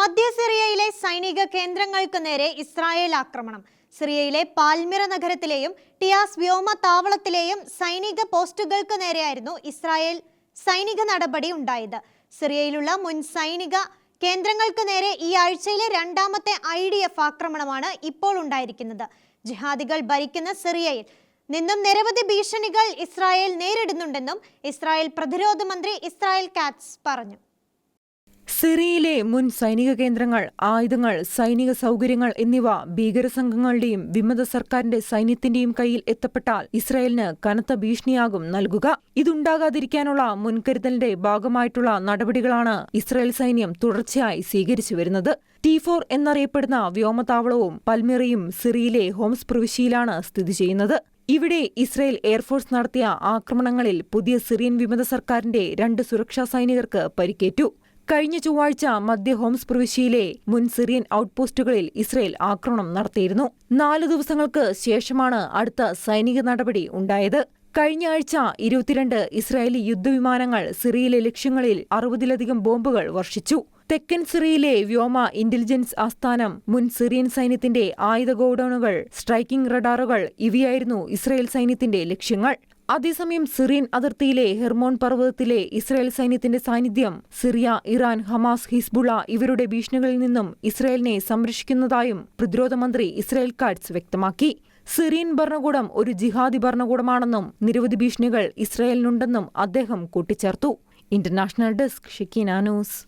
മധ്യ സിറിയയിലെ സൈനിക കേന്ദ്രങ്ങൾക്ക് നേരെ ഇസ്രായേൽ ആക്രമണം. സിറിയയിലെ പാൽമിറ നഗരത്തിലെയും ടിയാസ് വ്യോമതാവളത്തിലെയും സൈനിക പോസ്റ്റുകൾക്ക് നേരെയായിരുന്നു ഇസ്രായേൽ സൈനിക നടപടി ഉണ്ടായത്. സിറിയയിലുള്ള മുൻ സൈനിക കേന്ദ്രങ്ങൾക്ക് നേരെ ഈ ആഴ്ചയിലെ രണ്ടാമത്തെ IDF ആക്രമണമാണ് ഇപ്പോൾ ഉണ്ടായിരിക്കുന്നത്. ജിഹാദികൾ ഭരിക്കുന്ന സിറിയയിൽ നിന്നും നിരവധി ഭീഷണികൾ ഇസ്രായേൽ നേരിടുന്നുണ്ടെന്നും ഇസ്രായേൽ പ്രതിരോധ മന്ത്രി ഇസ്രായേൽ കാറ്റ്സ് പറഞ്ഞു. സിറിയയിലെ മുൻ സൈനിക കേന്ദ്രങ്ങൾ, ആയുധങ്ങൾ, സൈനിക സൗകര്യങ്ങൾ എന്നിവ ഭീകരസംഘങ്ങളുടെയും വിമത സർക്കാരിന്റെ സൈന്യത്തിന്റെയും കയ്യിൽ എത്തപ്പെട്ടാൽ ഇസ്രായേലിന് കനത്ത ഭീഷണിയാകും നൽകുക. ഇതുണ്ടാകാതിരിക്കാനുള്ള മുൻകരുതലിന്റെ ഭാഗമായിട്ടുള്ള നടപടികളാണ് ഇസ്രായേൽ സൈന്യം തുടർച്ചയായി സ്വീകരിച്ചു വരുന്നത്. T4 എന്നറിയപ്പെടുന്ന വ്യോമതാവളവും പൽമിറയും സിറിയയിലെ ഹോംസ് പ്രവിശ്യയിലാണ് സ്ഥിതി ചെയ്യുന്നത്. ഇവിടെ ഇസ്രായേൽ എയർഫോഴ്സ് നടത്തിയ ആക്രമണങ്ങളിൽ പുതിയ സിറിയൻ വിമത സർക്കാരിന്റെ 2 സുരക്ഷാ സൈനികർക്ക് പരിക്കേറ്റു. കഴിഞ്ഞ ചൊവ്വാഴ്ച മധ്യ ഹോംസ് പ്രവിശ്യയിലെ മുൻ സിറിയൻ ഔട്ട്പോസ്റ്റുകളിൽ ഇസ്രായേൽ ആക്രമണം നടത്തിയിരുന്നു. 4 ദിവസങ്ങൾക്ക് ശേഷമാണ് അടുത്ത സൈനിക നടപടി ഉണ്ടായത്. കഴിഞ്ഞ ആഴ്ച 22 ഇസ്രായേലി യുദ്ധവിമാനങ്ങൾ സിറിയയിലെ ലക്ഷ്യങ്ങളിൽ 60-ലധികം ബോംബുകൾ വർഷിച്ചു. തെക്കൻ സിറിയയിലെ വ്യോമ ഇന്റലിജൻസ് ആസ്ഥാനം, മുൻ സിറിയൻ സൈന്യത്തിന്റെ ആയുധ ഗോഡൌണുകൾ, സ്ട്രൈക്കിംഗ് റഡാറുകൾ ഇവയായിരുന്നു ഇസ്രായേൽ സൈന്യത്തിന്റെ ലക്ഷ്യങ്ങൾ. അതേസമയം സിറിയൻ അതിർത്തിയിലെ ഹെർമോൺ പർവ്വതത്തിലെ ഇസ്രായേൽ സൈന്യത്തിന്റെ സാന്നിധ്യം സിറിയ, ഇറാൻ, ഹമാസ്, ഹിസ്ബുള്ള ഇവരുടെ ഭീഷണികളിൽ നിന്നും ഇസ്രായേലിനെ സംരക്ഷിക്കുന്നതായും പ്രതിരോധ മന്ത്രി ഇസ്രായേൽ കാറ്റ്സ് വ്യക്തമാക്കി. സിറിയൻ ഭരണകൂടം ഒരു ജിഹാദി ഭരണകൂടമാണെന്നും നിരവധി ഭീഷണികൾ ഇസ്രായേലിനുണ്ടെന്നും അദ്ദേഹം കൂട്ടിച്ചേർത്തു. International desk, Shekinah news.